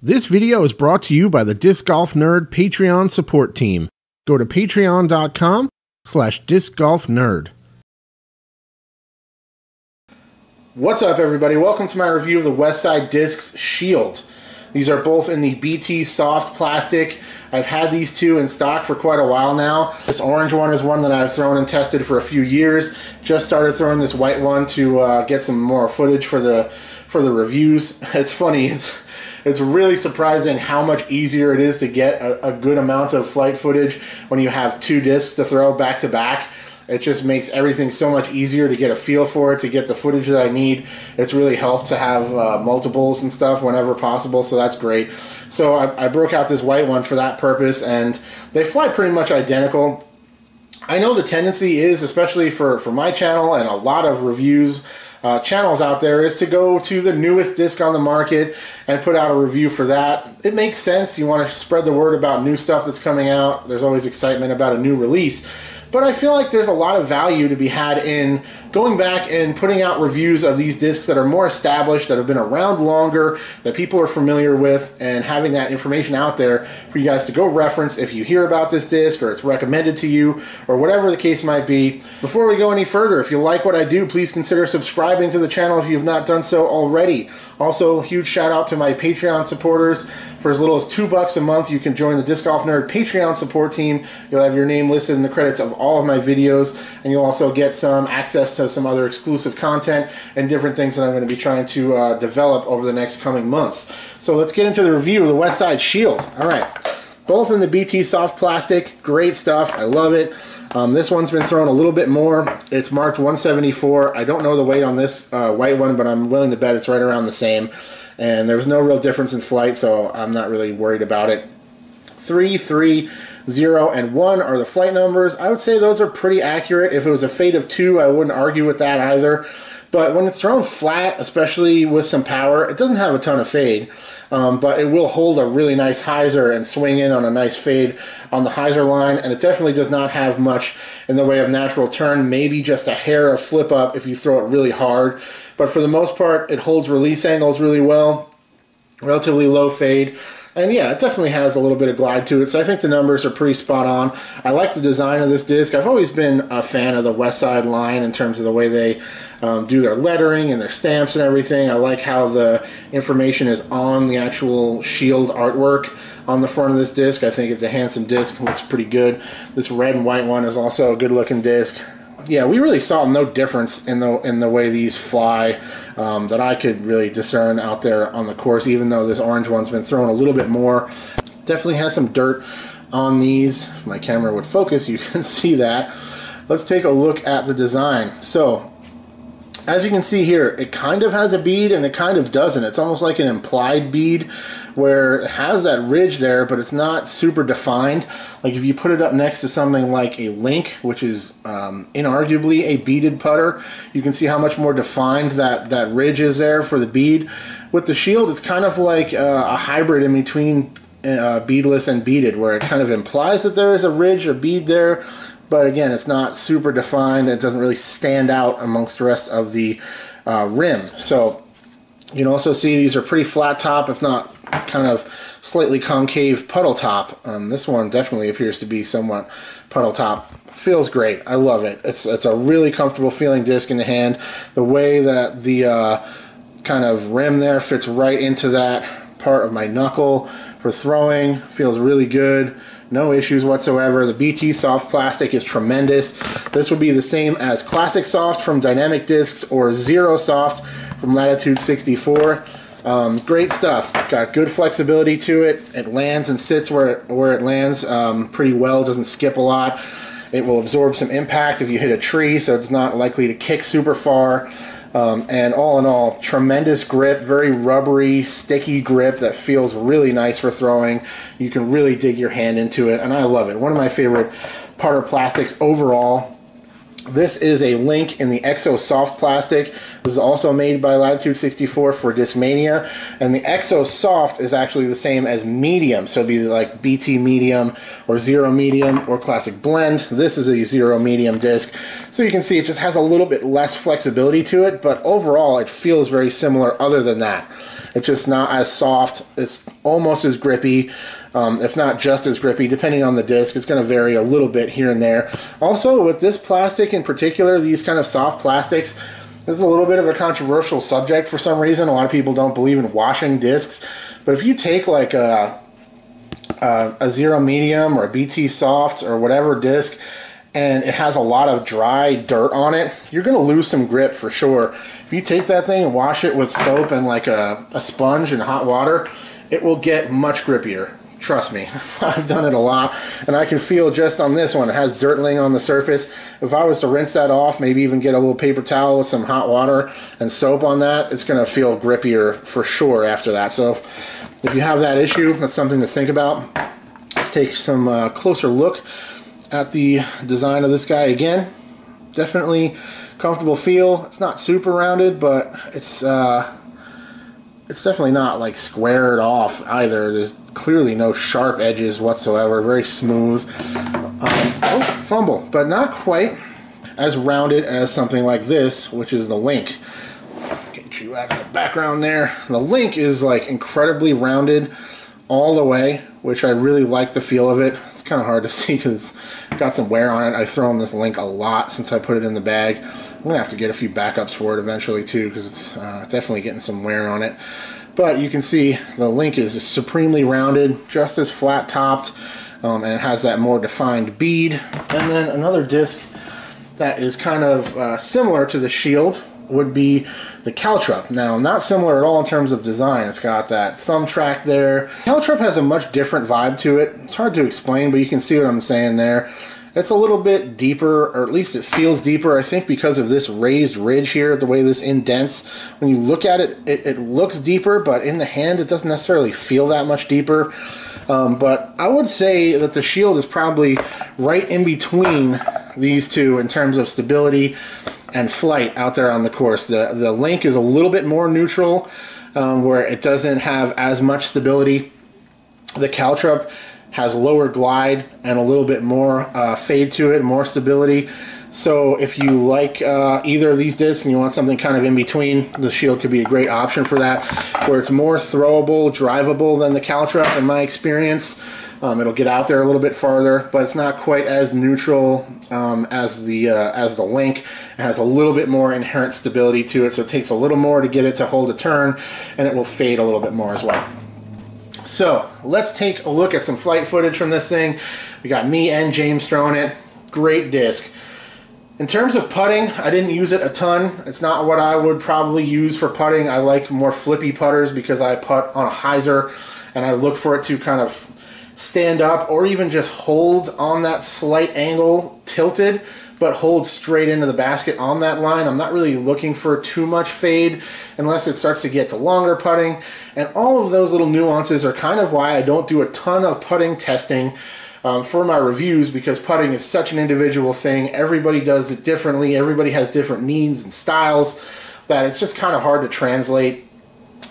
This video is brought to you by the Disc Golf Nerd Patreon support team. Go to patreon.com/discgolfnerd. What's up, everybody? Welcome to my review of the Westside Discs Shield. These are both in the BT soft plastic. I've had these two in stock for quite a while now. This orange one is one that I've thrown and tested for a few years. Just started throwing this white one to get some more footage for the reviews. It's funny. It's really surprising how much easier it is to get a good amount of flight footage when you have two discs to throw back to back. It just makes everything so much easier to get a feel for it, to get the footage that I need. It's really helped to have multiples and stuff whenever possible, so that's great. So I broke out this white one for that purpose, and they fly pretty much identical. I know the tendency is, especially for my channel and a lot of reviews channels out there, is to go to the newest disc on the market and put out a review for that. It makes sense. You want to spread the word about new stuff that's coming out. There's always excitement about a new release. But I feel like there's a lot of value to be had in going back and putting out reviews of these discs that are more established, that have been around longer, that people are familiar with, and having that information out there for you guys to go reference if you hear about this disc or it's recommended to you or whatever the case might be. Before we go any further, if you like what I do, please consider subscribing to the channel if you've not done so already. Also, huge shout out to my Patreon supporters. For as little as $2 a month, you can join the Disc Golf Nerd Patreon support team. You'll have your name listed in the credits of all of my videos, and you'll also get some access to some other exclusive content and different things that I'm going to be trying to develop over the next coming months. So let's get into the review of the Westside Shield. All right, both in the BT soft plastic, great stuff. I love it. This one's been thrown a little bit more. It's marked 174. I don't know the weight on this white one, but I'm willing to bet it's right around the same. And there was no real difference in flight, so I'm not really worried about it. 3, 3, 0, and 1 are the flight numbers. I would say those are pretty accurate. If it was a fade of 2, I wouldn't argue with that either. But when it's thrown flat, especially with some power, it doesn't have a ton of fade. But it will hold a really nice hyzer and swing in on a nice fade on the hyzer line, and it definitely does not have much in the way of natural turn, maybe just a hair of flip up if you throw it really hard. But for the most part, it holds release angles really well, relatively low fade. And yeah, it definitely has a little bit of glide to it, so I think the numbers are pretty spot on. I like the design of this disc. I've always been a fan of the Westside line in terms of the way they do their lettering and their stamps and everything. I like how the information is on the actual shield artwork on the front of this disc. I think it's a handsome disc. It looks pretty good. This red and white one is also a good looking disc. Yeah, we really saw no difference in the way these fly that I could really discern out there on the course, even though this orange one's been thrown a little bit more. Definitely has some dirt on these. If my camera would focus, you can see that. Let's take a look at the design. So, as you can see here, it kind of has a bead and it kind of doesn't. It's almost like an implied bead where it has that ridge there, but it's not super defined. Like if you put it up next to something like a Link, which is inarguably a beaded putter, you can see how much more defined that ridge is there for the bead. With the Shield, it's kind of like a hybrid in between beadless and beaded, where it kind of implies that there is a ridge or bead there, but again, it's not super defined. It doesn't really stand out amongst the rest of the rim. So you can also see these are pretty flat top, if not kind of slightly concave puddle top. This one definitely appears to be somewhat puddle top. Feels great. I love it. It's a really comfortable feeling disc in the hand. The way that the kind of rim there fits right into that part of my knuckle for throwing feels really good. No issues whatsoever. The BT soft plastic is tremendous. This would be the same as Classic Soft from Dynamic Discs or Zero Soft from Latitude 64. Great stuff. Got good flexibility to it. It lands and sits where it lands pretty well. Doesn't skip a lot. It will absorb some impact if you hit a tree, so it's not likely to kick super far. And all in all, tremendous grip, very rubbery, sticky grip that feels really nice for throwing. You can really dig your hand into it, and I love it. One of my favorite putter plastics overall. This is a Link in the Exo Soft plastic. This is also made by Latitude 64 for Discmania, and the Exo Soft is actually the same as medium, so it'd be like BT medium or Zero medium or Classic Blend. This is a Zero medium disc, so you can see it just has a little bit less flexibility to it, but overall it feels very similar other than that. It's just not as soft. It's almost as grippy, if not just as grippy, depending on the disc. It's going to vary a little bit here and there. Also, with this plastic in particular, these kind of soft plastics, this is a little bit of a controversial subject for some reason. A lot of people don't believe in washing discs, but if you take like a Zero Medium or a BT Soft or whatever disc, and it has a lot of dry dirt on it, you're going to lose some grip for sure. If you take that thing and wash it with soap and like a sponge and hot water, it will get much grippier. Trust me, I've done it a lot, and I can feel just on this one, it has dirt laying on the surface. If I was to rinse that off, maybe even get a little paper towel with some hot water and soap on that, it's going to feel grippier for sure after that. So if you have that issue, that's something to think about. Let's take some closer look at the design of this guy again. Definitely comfortable feel. It's not super rounded, but it's definitely not like squared off either. There's clearly no sharp edges whatsoever. Very smooth. Oh, fumble, but not quite as rounded as something like this, which is the Link. Get you out of the background there. The Link is like incredibly rounded all the way, which I really like the feel of it. It's kind of hard to see because it's got some wear on it. I've thrown this Link a lot since I put it in the bag. I'm going to have to get a few backups for it eventually too, because it's definitely getting some wear on it. But you can see the Link is supremely rounded, just as flat topped, and it has that more defined bead. And then another disc that is kind of similar to the Shield would be the Caltrup. Now, not similar at all in terms of design. It's got that thumb track there. Caltrup has a much different vibe to it. It's hard to explain, but you can see what I'm saying there. It's a little bit deeper, or at least it feels deeper, I think, because of this raised ridge here, the way this indents. When you look at it, it looks deeper, but in the hand, it doesn't necessarily feel that much deeper. But I would say that the Shield is probably right in between these two in terms of stability and flight out there on the course. The Link is a little bit more neutral, where it doesn't have as much stability. The Caltrup has lower glide and a little bit more fade to it, more stability. So if you like either of these discs and you want something kind of in between, the Shield could be a great option for that, where it's more throwable, drivable than the Caltrup in my experience. It'll get out there a little bit farther, but it's not quite as neutral as the Link. It has a little bit more inherent stability to it, so it takes a little more to get it to hold a turn, and it will fade a little bit more as well. So let's take a look at some flight footage from this thing. We got me and James throwing it. Great disc. In terms of putting, I didn't use it a ton. It's not what I would probably use for putting. I like more flippy putters because I putt on a Hyzer, and I look for it to kind of stand up or even just hold on that slight angle tilted, but hold straight into the basket on that line. I'm not really looking for too much fade unless it starts to get to longer putting. And all of those little nuances are kind of why I don't do a ton of putting testing for my reviews, because putting is such an individual thing. Everybody does it differently. Everybody has different needs and styles that it's just kind of hard to translate.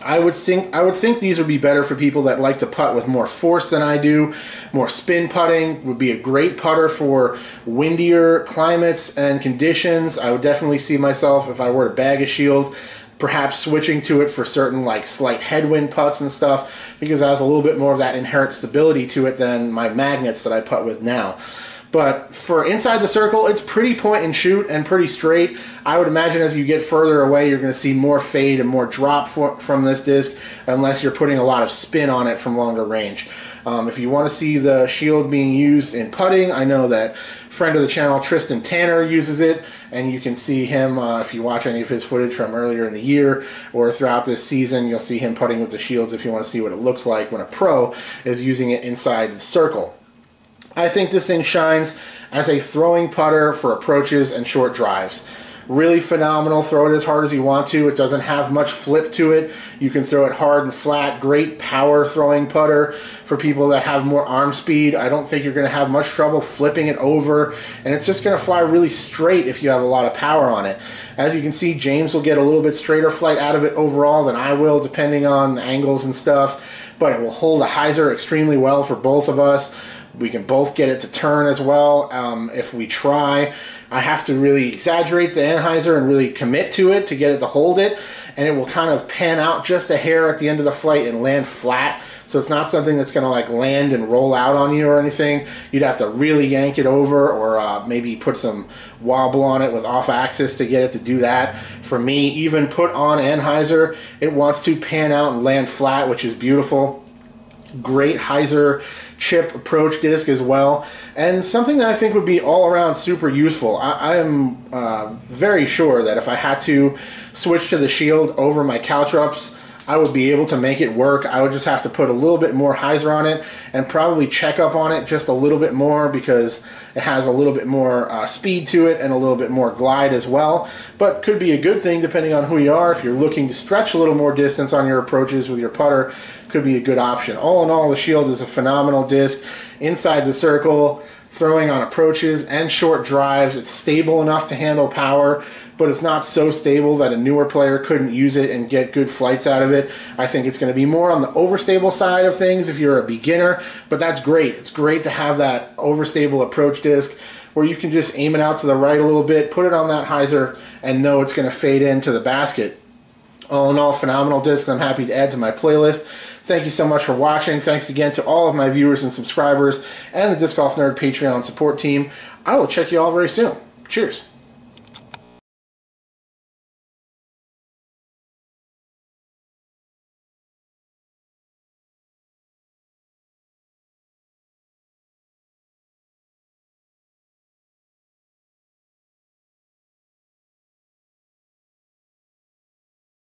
I would think these would be better for people that like to putt with more force than I do. More spin putting would be a great putter for windier climates and conditions. I would definitely see myself, if I were to bag a Shield, perhaps switching to it for certain like slight headwind putts and stuff, because it has a little bit more of that inherent stability to it than my magnets that I putt with now. But for inside the circle, it's pretty point and shoot and pretty straight. I would imagine as you get further away, you're going to see more fade and more drop from this disc, unless you're putting a lot of spin on it from longer range. If you want to see the Shield being used in putting, I know that friend of the channel, Tristan Tanner, uses it, and you can see him, if you watch any of his footage from earlier in the year or throughout this season, you'll see him putting with the Shields if you want to see what it looks like when a pro is using it inside the circle. I think this thing shines as a throwing putter for approaches and short drives. Really phenomenal. Throw it as hard as you want to. It doesn't have much flip to it. You can throw it hard and flat. Great power throwing putter for people that have more arm speed. I don't think you're going to have much trouble flipping it over, and it's just going to fly really straight if you have a lot of power on it. As you can see, James will get a little bit straighter flight out of it overall than I will, depending on the angles and stuff, but it will hold a Hyzer extremely well for both of us. We can both get it to turn as well if we try. I have to really exaggerate the Hyzer and really commit to it to get it to hold it. and it will kind of pan out just a hair at the end of the flight and land flat. So it's not something that's going to like land and roll out on you or anything. You'd have to really yank it over, or maybe put some wobble on it with off axis to get it to do that. For me, even put on and Hyzer, it wants to pan out and land flat, which is beautiful. Great Hyzer chip approach disc as well, and something that I think would be all around super useful. I am very sure that if I had to switch to the Shield over my Caltrops, I would be able to make it work. I would just have to put a little bit more Hyzer on it and probably check up on it just a little bit more, because it has a little bit more speed to it and a little bit more glide as well. But could be a good thing depending on who you are. If you're looking to stretch a little more distance on your approaches with your putter, could be a good option. All in all, the Shield is a phenomenal disc. Inside the circle, throwing on approaches and short drives. It's stable enough to handle power, but it's not so stable that a newer player couldn't use it and get good flights out of it. I think it's going to be more on the overstable side of things if you're a beginner, but that's great. It's great to have that overstable approach disc where you can just aim it out to the right a little bit, put it on that Hyzer, and know it's going to fade into the basket. All in all, phenomenal disc. I'm happy to add to my playlist. Thank you so much for watching. Thanks again to all of my viewers and subscribers and the Disc Golf Nerd Patreon support team. I will check you all very soon. Cheers.